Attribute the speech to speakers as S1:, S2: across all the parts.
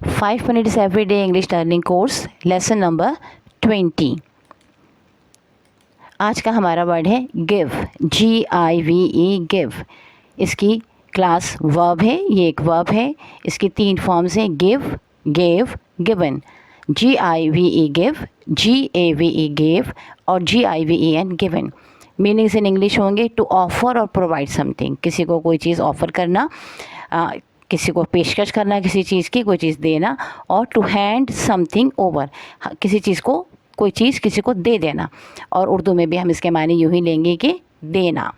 S1: 5 minutes everyday English learning course lesson number 20। आज का हमारा वर्ड है गिव, GIVE गिव। इसकी क्लास वर्ब है, ये एक वर्ब है। इसकी 3 फॉर्म्स हैं, give, gave, given. GIVE give, GAVE gave और GIVEN given. Meanings in English होंगे टू ऑफ़र और प्रोवाइड समथिंग, किसी को कोई चीज़ ऑफ़र करना, किसी को पेशकश करना, किसी चीज़ की कोई चीज़ देना, और टू हैंड समथिंग ओवर, किसी चीज़ को, कोई चीज़ किसी को दे देना। और उर्दू में भी हम इसके माने यूँ ही लेंगे कि देना।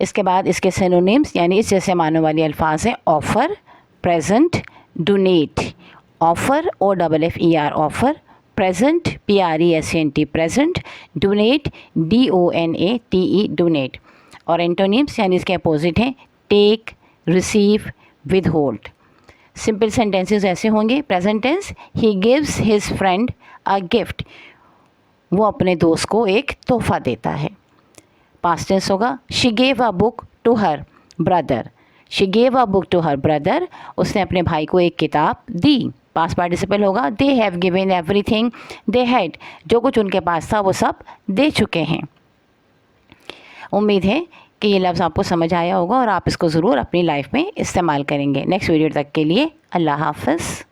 S1: इसके बाद इसके सिनोनिम्स यानी इस जैसे मानों वाली अल्फाज हैं offer, present, donate. Offer OFFER offer, present PRESENT present, donate DONATE donate. और एंटोनिम्स यानी इसके अपोजिट हैं take, receive, withhold. Simple sentences ऐसे होंगे। Present tense, he gives his friend a gift, वो अपने दोस्त को एक तोहफ़ा देता है। पास्ट टेंस होगा, she gave a book to her brother, she gave a book to her brother, उसने अपने भाई को एक किताब दी। पास्ट पार्टिसिपल होगा, they have given everything they had, जो कुछ उनके पास था वो सब दे चुके हैं। उम्मीद है कि ये लफ्ज़ आपको समझ आया होगा और आप इसको ज़रूर अपनी लाइफ में इस्तेमाल करेंगे। नेक्स्ट वीडियो तक के लिए अल्लाह हाफ़िज़।